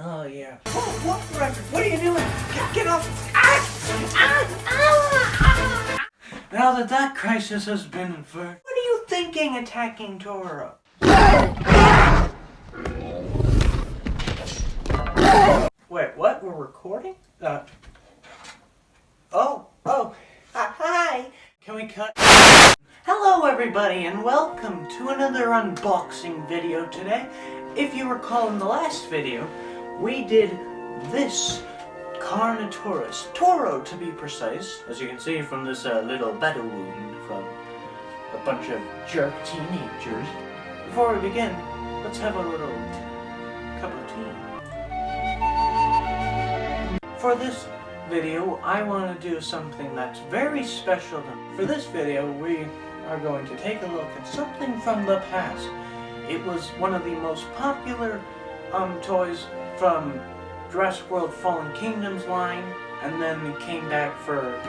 Oh, yeah. What are you doing? Get off! Now that that crisis has been averted, what are you thinking attacking Toro? Wait, what? We're recording? Hi! Can we cut? Hello everybody and welcome to another unboxing video today. If you recall in the last video, we did this Carnotaurus, Toro to be precise, as you can see from this little battle wound from a bunch of jerk teenagers. Before we begin, let's have a little cup of tea. For this video, I want to do something that's very special. For this video, we are going to take a look at something from the past. It was one of the most popular toys from Jurassic World Fallen Kingdoms line, and then it came back for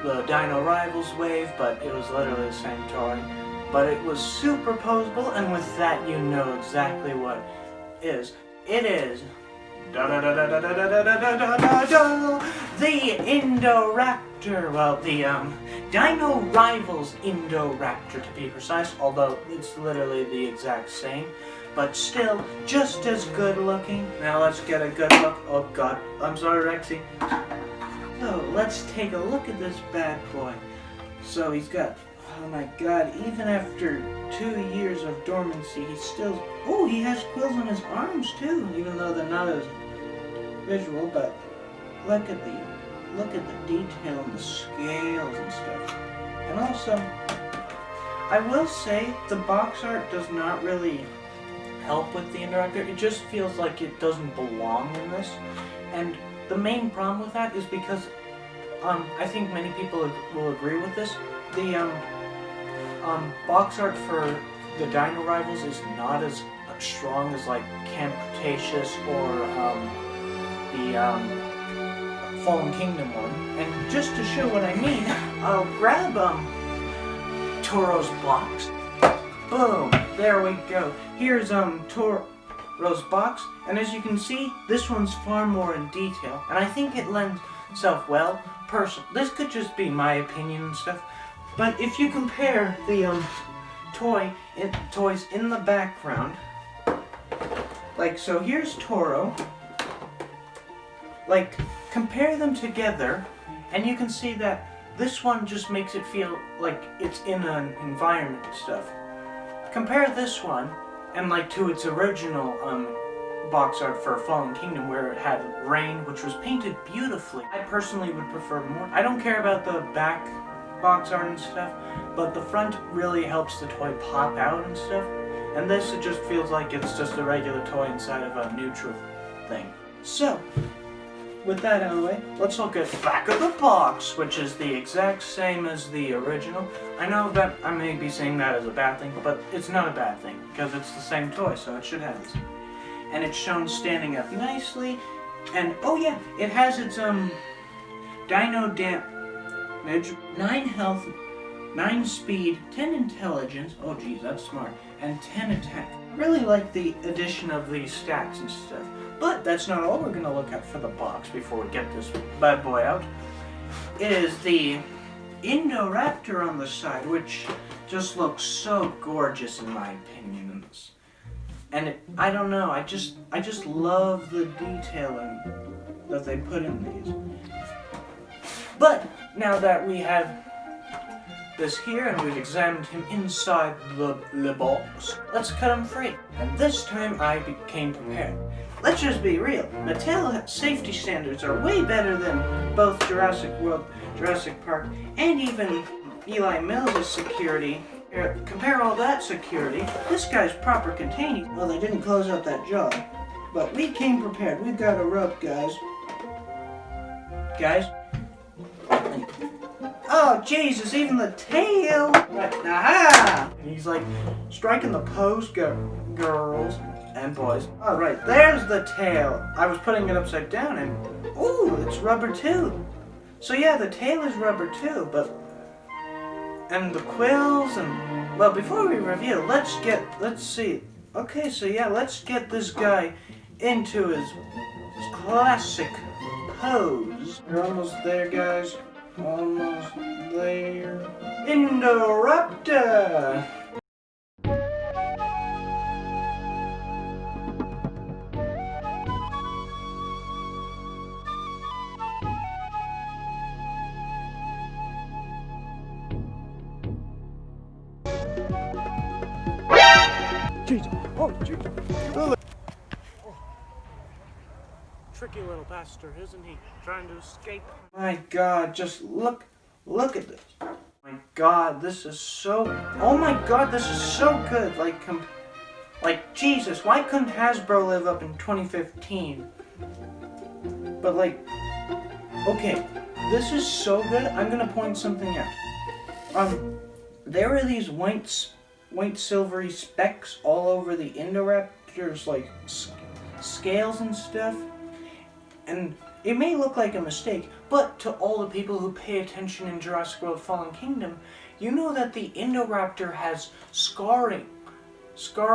the Dino Rivals wave, but it was literally the same toy. But it was superposable, and with that you know exactly what it is. It is the Indoraptor. Well, the Dino Rivals Indoraptor to be precise, although it's literally the exact same, but still just as good looking. Now let's get a good look. Oh god, I'm sorry Rexy. So let's take a look at this bad boy. So he's got, oh my god, even after 2 years of dormancy, he's still, oh, he has quills on his arms too, even though they're not as visual, but look at the detail and the scales and stuff. And also, I will say the box art does not really help with the Indoraptor. It just feels like it doesn't belong in this. And the main problem with that is because I think many people will agree with this. The box art for the Dino Rivals is not as strong as like Camp Cretaceous or the Fallen Kingdom one. And just to show what I mean, I'll grab Toro's box. Boom! There we go. Here's Toro's box, and as you can see, this one's far more in detail, and I think it lends itself well. This could just be my opinion and stuff, but if you compare the toys in the background, like so, here's Toro. Like, compare them together, and you can see that this one just makes it feel like it's in an environment and stuff. Compare this one, and like to its original box art for Fallen Kingdom, where it had rain, which was painted beautifully. I personally would prefer more. I don't care about the back box art and stuff, but the front really helps the toy pop out and stuff. And this, it just feels like it's just a regular toy inside of a neutral thing. So, with that out of the way, let's look at the back of the box, which is the exact same as the original. I know that I may be saying that as a bad thing, but it's not a bad thing, because it's the same toy, so it should have this. And it's shown standing up nicely, and oh yeah, it has its dino damage, 9 health, 9 speed, 10 intelligence, oh geez, that's smart, and 10 attack. I really like the addition of these stats and stuff. But that's not all we're going to look at for the box before we get this bad boy out. It is the Indoraptor on the side, which just looks so gorgeous in my opinion. And I don't know, I just love the detailing that they put in these. But now that we have this here and we've examined him inside the box, let's cut him free. And this time I became prepared. Let's just be real. Mattel safety standards are way better than both Jurassic World, Jurassic Park, and even Eli Mills' security. Compare all that security. This guy's proper containing. Well, they didn't close out that jaw, but we came prepared. We've got a rope, guys. Oh, Jesus, even the tail. Aha! And he's like striking the pose, girls and boys. Alright, there's the tail. I was putting it upside down and, ooh, it's rubber too. So yeah, the tail is rubber too, but, and the quills and, well, before we review, let's see. Okay, so yeah, let's get this guy into his classic pose. We're almost there, guys. Almost there. Indoraptor! Jesus. Oh, Jesus. Tricky little bastard, isn't he? Trying to escape. My God, just look at this. My God, this is so. Oh my God, this is so good. Like Jesus, why couldn't Hasbro live up in 2015? But like, okay, this is so good. I'm gonna point something out. There are these white silvery specks all over the Indoraptor's like scales and stuff. And it may look like a mistake, but to all the people who pay attention in Jurassic World Fallen Kingdom, you know that the Indoraptor has scar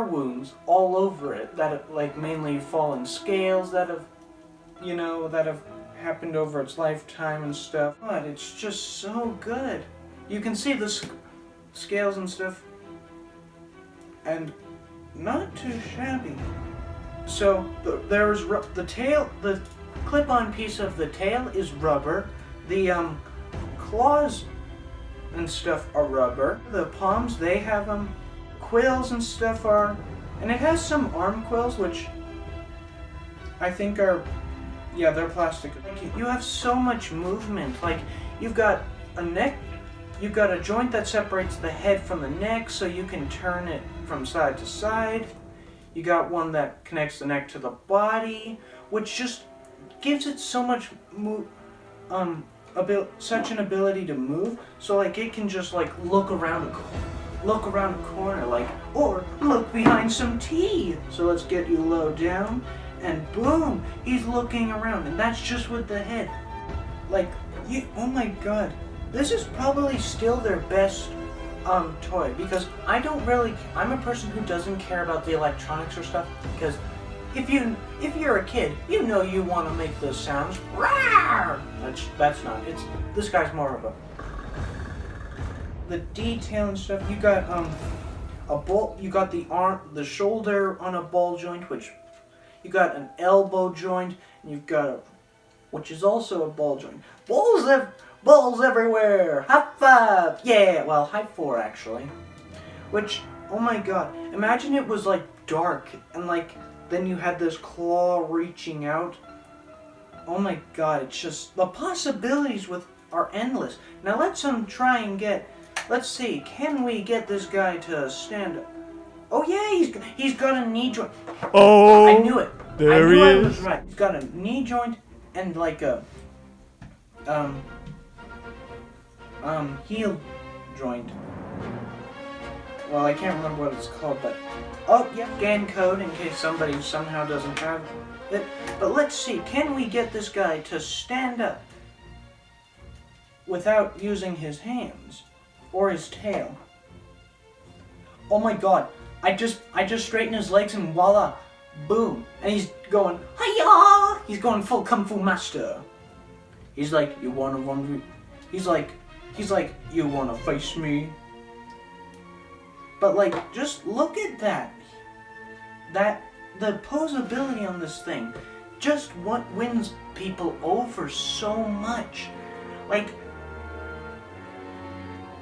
wounds all over it that have, like, mainly fallen scales that have, that have happened over its lifetime and stuff. But it's just so good. You can see the scales and stuff, and not too shabby. So there's the tail, the clip-on piece of the tail is rubber. The claws and stuff are rubber. The palms, they have quills and stuff are, and it has some arm quills which I think are, yeah, they're plastic. Like, you have so much movement. Like, you've got a neck, you've got a joint that separates the head from the neck so you can turn it from side to side. You got one that connects the neck to the body, which just gives it so much such an ability to move. So like it can just like look around a corner, like, or look behind some tea. So let's get you low down, and boom, he's looking around, and that's just with the head. Like, oh my God, this is probably still their best toy, because I'm a person who doesn't care about the electronics or stuff, because if you're a kid, you know you want to make those sounds. Rawr! That's not. This guy's more of the detail and stuff. You got a ball. You got the arm, the shoulder on a ball joint, which you got an elbow joint, and you've got which is also a ball joint. Balls everywhere! High five! Yeah, well, high four actually. Which, oh my God, imagine it was like dark and like then you had this claw reaching out. Oh my God, it's just, the possibilities are endless. Now let's let's see, can we get this guy to stand up? Oh yeah, he's got a knee joint. Oh, I knew it. There I knew he I is. was right. He's got a knee joint and like a heel joint. Well, I can't remember what it's called, but oh yeah, scan code in case somebody somehow doesn't have it. But let's see, can we get this guy to stand up without using his hands or his tail? Oh my God, I just straighten his legs and voila, boom, and he's going hiya! He's going full kung fu master. He's like, you wanna run? He's like, you wanna face me? But like, just look at that. The posability on this thing, just what wins people over so much. Like,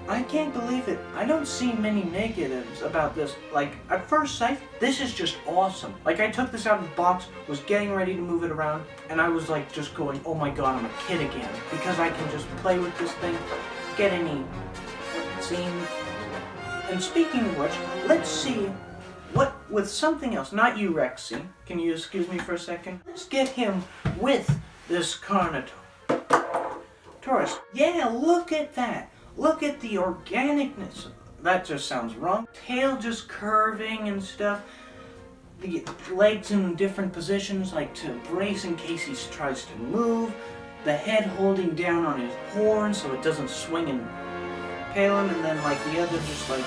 I can't believe it. I don't see many negatives about this. Like, at first sight, this is just awesome. Like, I took this out of the box, was getting ready to move it around, and I was like just going, oh my God, I'm a kid again. Because I can just play with this thing, get any scene. And speaking of which, let's see with something else. Not you, Rexy. Can you excuse me for a second? Let's get him with this Carnotaurus. Yeah, look at that. Look at the organicness. That just sounds wrong. Tail just curving and stuff. The legs in different positions, like to brace in case he tries to move. The head holding down on his horn so it doesn't swing and impale him. And then like the other just like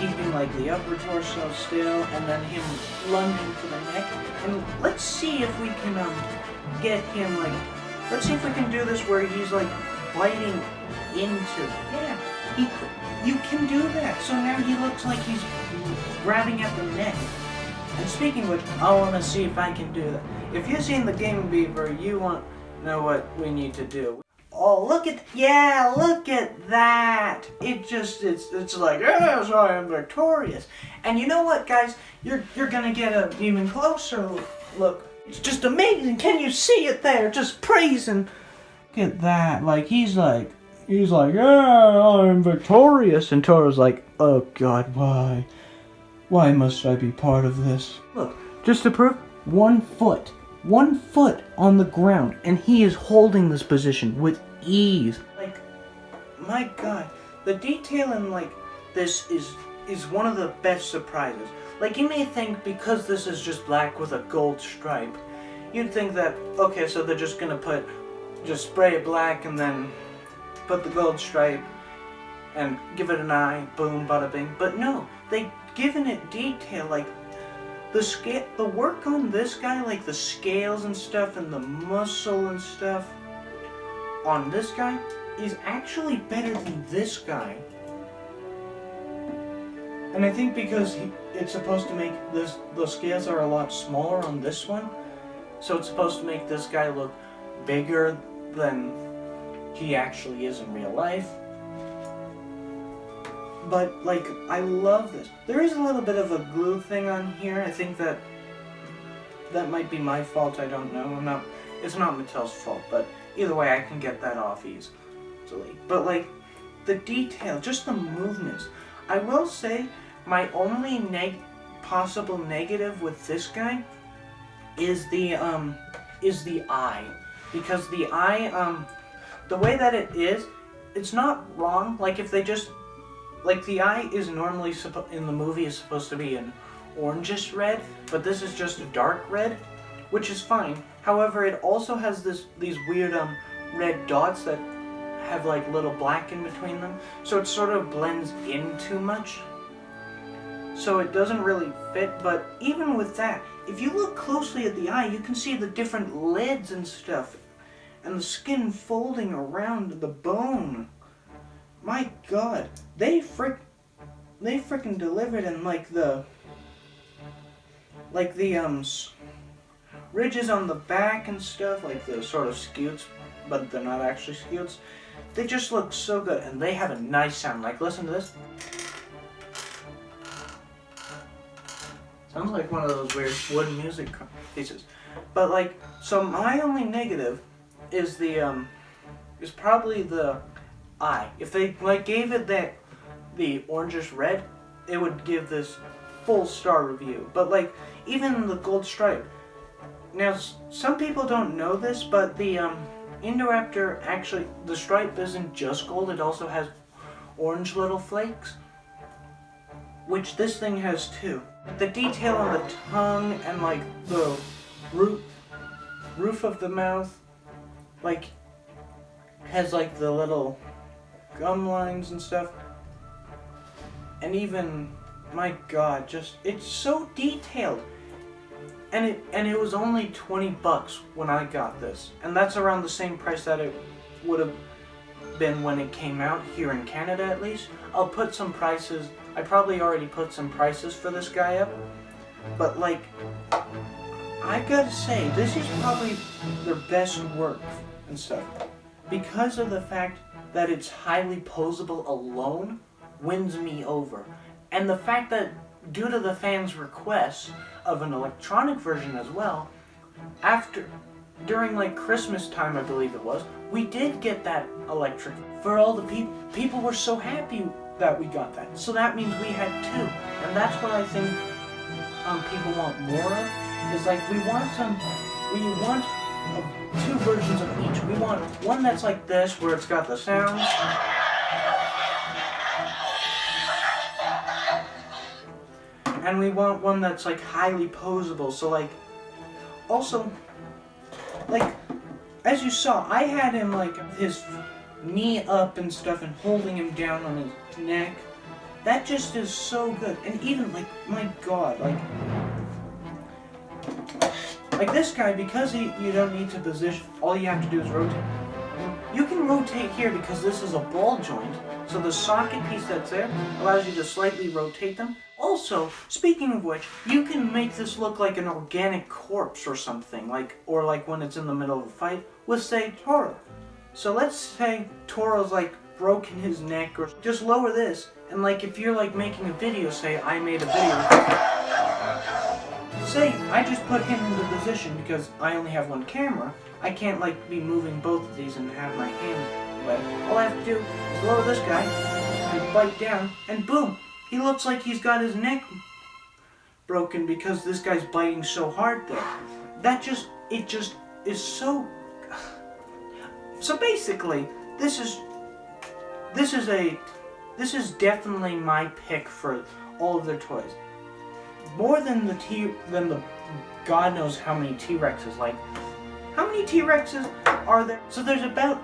keeping like the upper torso still, and then him lunging for the neck. And let's see if we can get him like, let's see if we can do this where he's like biting into. Yeah, you can do that. So now he looks like he's grabbing at the neck. And speaking of which, I want to see if I can do that. If you've seen the Game Beaver, you want to know what we need to do. Oh, look at that! It's like, yes, I am victorious. And you know what, guys? You're gonna get an even closer look. It's just amazing. Can you see it there? Just praising. Look at that. Like he's like, yeah, I'm victorious. And Toro's like, oh God, why? Why must I be part of this? Look, just to prove, 1 foot on the ground, and he is holding this position with ease. Like, my God, the detail in like this is one of the best surprises. Like, you may think because this is just black with a gold stripe, you'd think that, okay, so they're just gonna just spray it black and then put the gold stripe and give it an eye, boom, bada bing. But no, they given it detail, like the work on this guy, like the scales and stuff and the muscle and stuff on this guy is actually better than this guy. And I think because it's supposed to make the scales are a lot smaller on this one, so it's supposed to make this guy look bigger than he actually is in real life. But, like, I love this. There is a little bit of a glue thing on here. I think that might be my fault. I don't know. It's not Mattel's fault, but either way, I can get that off easily. But, like, the detail, just the movements. I will say, my only possible negative with this guy is the eye. Because the eye, the way that it is, it's not wrong. Like, if they just... Like, the eye is normally, in the movie, is supposed to be an orangish red, but this is just a dark red, which is fine. However, it also has these weird red dots that have, like, little black in between them, so it sort of blends in too much. So it doesn't really fit, but even with that, if you look closely at the eye, you can see the different lids and stuff, and the skin folding around the bone. My God, they frickin' delivered, and like the ridges on the back and stuff, like the sort of scutes, but they're not actually scutes. They just look so good, and they have a nice sound. Like, listen to this. Sounds like one of those weird wood music pieces. But like, so my only negative is is probably the eye. If they like gave it the orangish red, it would give this full star review. But like, even the gold stripe. Now, some people don't know this, but the Indoraptor, actually, the stripe isn't just gold, it also has orange little flakes, which this thing has too. The detail on the tongue and like the roof of the mouth, like, has like the little gum lines and stuff, and even, my God, just, it's so detailed. And it was only $20 when I got this, and that's around the same price that it would have been when it came out here in Canada, at least. I'll put some prices. I probably already put some prices for this guy up, but like, I gotta say, this is probably their best work and stuff, because of the fact that it's highly posable alone wins me over. And the fact that, due to the fans' requests of an electronic version as well, during like Christmas time, I believe it was, we did get that electric. For all the people were so happy that we got that. So that means we had two. And that's what I think people want more of, is like, we want two versions of each. We want one that's like this, where it's got the sounds, and we want one that's like highly posable. So like, also, like, as you saw, I had him like his knee up and stuff and holding him down on his neck, That just is so good. And even, like, my god, like this guy, because you don't need to position, all you have to do is rotate. You can rotate here because this is a ball joint, so the socket piece that's there allows you to slightly rotate them. Also, speaking of which, you can make this look like an organic corpse or something, or like when it's in the middle of a fight with, say, Toro. So let's say Toro's like broken his neck, or just lower this, and like if you're like making a video, say I made a video, say I just put him into position because I only have one camera, I can't like be moving both of these and have my hand wet. All I have to do is lower this guy, and bite down, and boom, he looks like he's got his neck broken because this guy's biting so hard there. It just is so... So basically, this is definitely my pick for all of their toys. More than the God knows how many T-Rexes. Like, how many T-Rexes are there? So there's about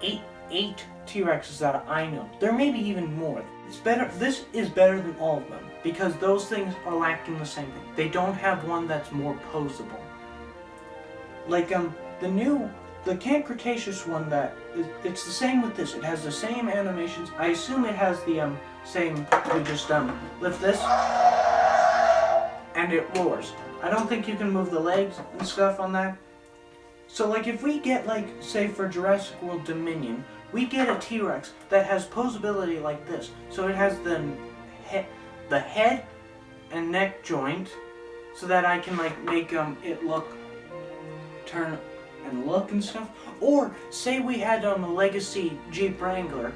eight T-Rexes that I know. There may be even more. It's better. This is better than all of them because those things are lacking the same thing. They don't have one that's more posable. Like the Camp Cretaceous one it's the same with this. It has the same animations. I assume it has the same. We just lift this and it roars. I don't think you can move the legs and stuff on that. So like if we get like, say for Jurassic World Dominion, we get a T-Rex that has posability like this. So it has the head and neck joint so that I can like make it turn and look and stuff. Or say we had a Legacy Jeep Wrangler,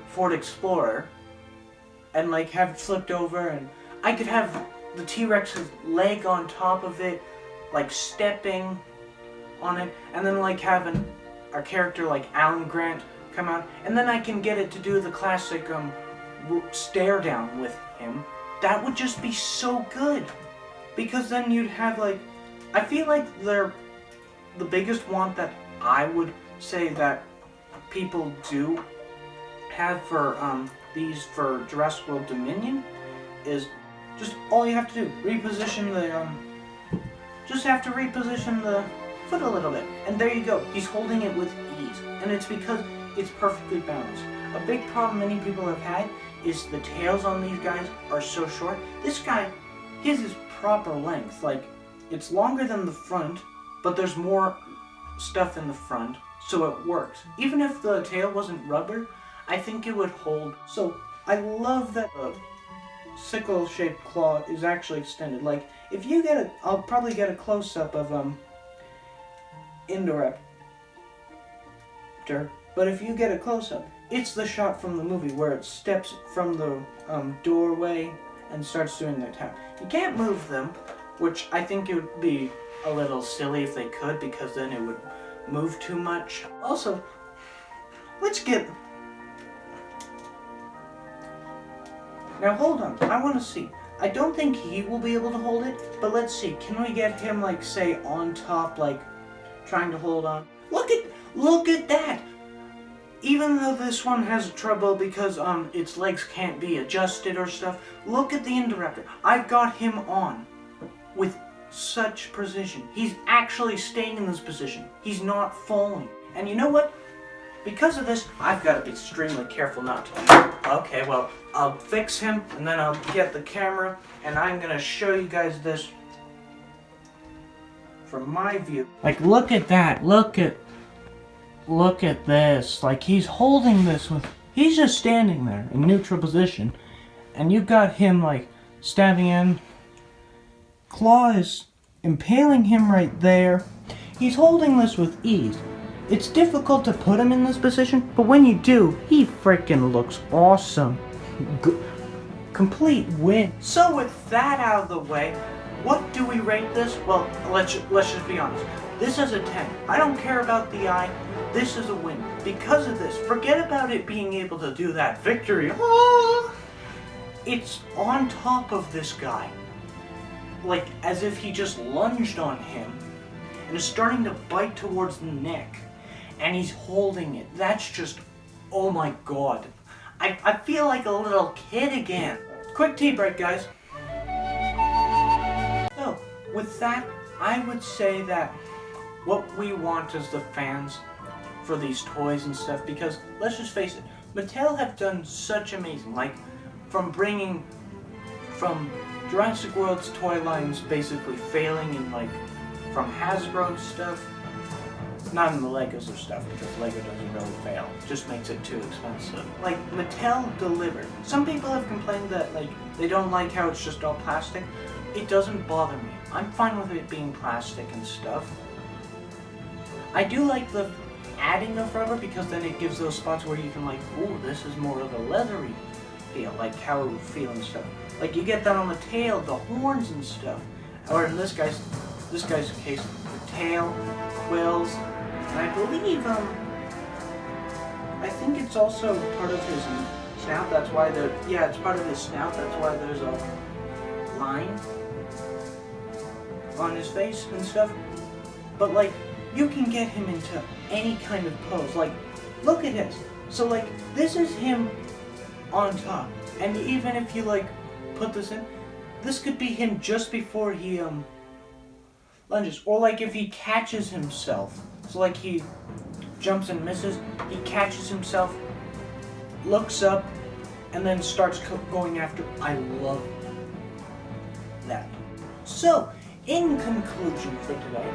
Ford Explorer, and like have it flipped over, and I could have the T-Rex's leg on top of it, like stepping on it, and then like having our character like Alan Grant come out, and then I can get it to do the classic stare down with him. That would just be so good, because then you'd have like, I feel like the biggest want that I would say that people do have for these for Jurassic World Dominion is just all you have to do, reposition just have to reposition the foot a little bit, and there you go. He's holding it with ease, and it's because it's perfectly balanced. A big problem many people have had is the tails on these guys are so short. This guy, his is proper length, like it's longer than the front, but there's more stuff in the front, so it works. Even if the tail wasn't rubber, I think it would hold. So I love that the sickle-shaped claw is actually extended. Like if you get I'll probably get a close-up of Indoraptor, but if you get a close-up, it's the shot from the movie where it steps from the doorway and starts doing the attack. You can't move them, which I think it would be a little silly if they could, because then it would move too much. Also, let's get... Now hold on, I want to see. I don't think he will be able to hold it, but let's see. Can we get him like, say, on top, like trying to hold on? Look at that! Even though this one has trouble because its legs can't be adjusted or stuff, look at the Indoraptor. I've got him on with such precision. He's actually staying in this position. He's not falling. And you know what? Because of this, I've got to be extremely careful not to. Okay, well, I'll fix him, and then I'll get the camera, and I'm going to show you guys this from my view. Like, look at that. Look at this. Like, he's holding this with... He's just standing there in neutral position, and you've got him, like, stabbing in. Claw is impaling him right there. He's holding this with ease. It's difficult to put him in this position, but when you do, he freaking looks awesome. Complete win. So with that out of the way, what do we rate this? Well, let's just be honest. This is a 10. I don't care about the eye. This is a win. Because of this, forget about it being able to do that victory. It's on top of this guy. Like, as if he just lunged on him and is starting to bite towards the neck, and he's holding it. That's just, oh my god. I feel like a little kid again. Quick tea break, guys. So, with that, I would say that what we want as the fans for these toys and stuff, because let's just face it, Mattel have done such amazing, like from Jurassic World's toy lines basically failing and like from Hasbro stuff, not in the Legos or stuff because Lego doesn't really fail, it just makes it too expensive. Like Mattel delivered. Some people have complained that like they don't like how it's just all plastic. It doesn't bother me. I'm fine with it being plastic and stuff. I do like the adding of rubber because then it gives those spots where you can like, ooh, this is more of a leathery feel, like how it would feel and stuff. Like you get that on the tail, the horns and stuff. Or in this guy's case, the tail, quills, and I believe I think it's also part of his snout. That's why it's part of his snout. That's why there's a line on his face and stuff. But like, you can get him into any kind of pose. Like, look at his. So like, this is him on top. And even if you like put this in, this could be him just before he lunges. Or like if he catches himself. So like he jumps and misses, he catches himself, looks up, and then starts going after. I love that. So, in conclusion for today,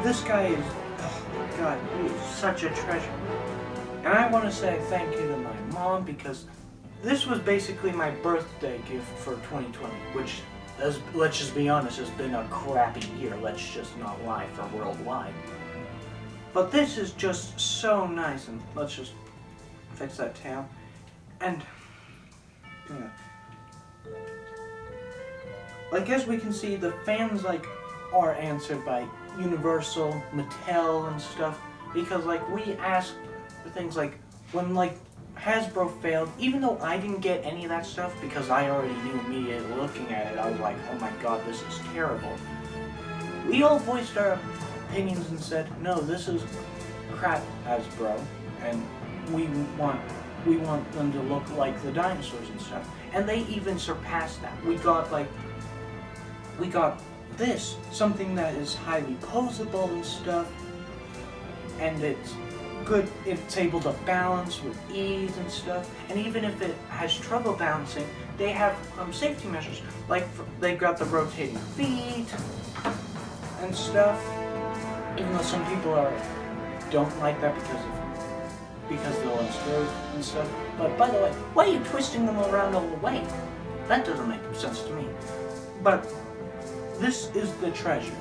this guy is, oh my god, he is such a treasure. And I want to say thank you to my mom because this was basically my birthday gift for 2020, which, let's just be honest, has been a crappy year. Let's just not lie for worldwide. But this is just so nice, and let's just fix that tail. And, yeah. Like as we can see, the fans like are answered by Universal, Mattel, and stuff, because like we asked for things like when like Hasbro failed, even though I didn't get any of that stuff because I already knew immediately looking at it, I was like, oh my god, this is terrible. We all voiced our opinions and said, no, this is crap, Hasbro, and we want them to look like the dinosaurs and stuff. And they even surpassed that. We got this, something that is highly posable and stuff, and it's good, it's able to balance with ease and stuff, and even if it has trouble balancing, they have safety measures, like they've got the rotating feet and stuff, even though some people don't like that because they'll unscrew and stuff. But by the way, why are you twisting them around all the way? That doesn't make sense to me. But this is the treasure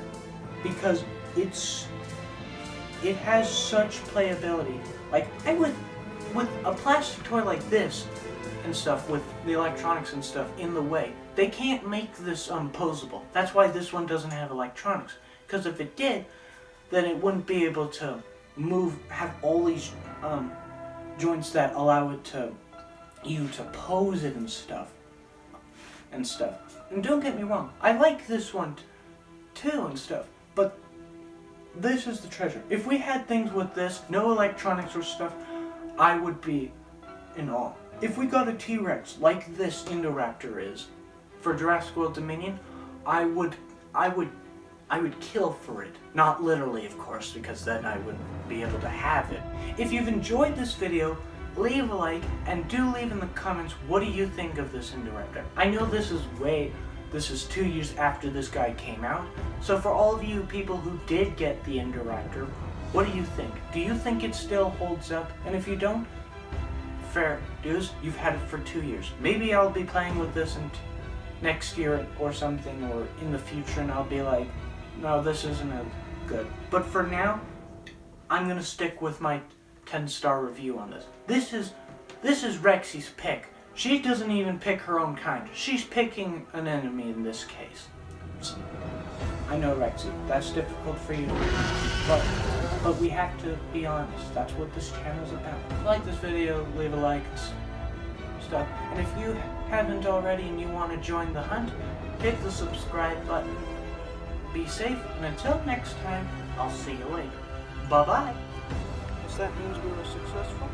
because it has such playability. Like with a plastic toy like this and stuff, with the electronics and stuff in the way, they can't make this posable. That's why this one doesn't have electronics. Because if it did, then it wouldn't be able to have all these joints that allow it to pose it and stuff. And don't get me wrong, I like this one too and stuff, but this is the treasure. If we had things with this, no electronics or stuff, I would be in awe. If we got a T-Rex like this Indoraptor is for Jurassic World Dominion, I would kill for it. Not literally, of course, because then I wouldn't be able to have it. If you've enjoyed this video, leave a like, and do leave in the comments what do you think of this Indoraptor. I know this is 2 years after this guy came out, so for all of you people who did get the Indoraptor, what do you think? Do you think it still holds up? And if you don't, fair dues, you've had it for 2 years. Maybe I'll be playing with this next year or something, or in the future, and I'll be like, no, this isn't as good. But for now, I'm gonna stick with my 10-star review on this. This is Rexy's pick. She doesn't even pick her own kind. She's picking an enemy in this case. So, I know, Rexy, that's difficult for you to do, but we have to be honest. That's what this channel is about. If you like this video, leave a like and stuff. And if you haven't already and you want to join the hunt, hit the subscribe button. Be safe, and until next time, I'll see you later. Bye-bye. So that means we were successful?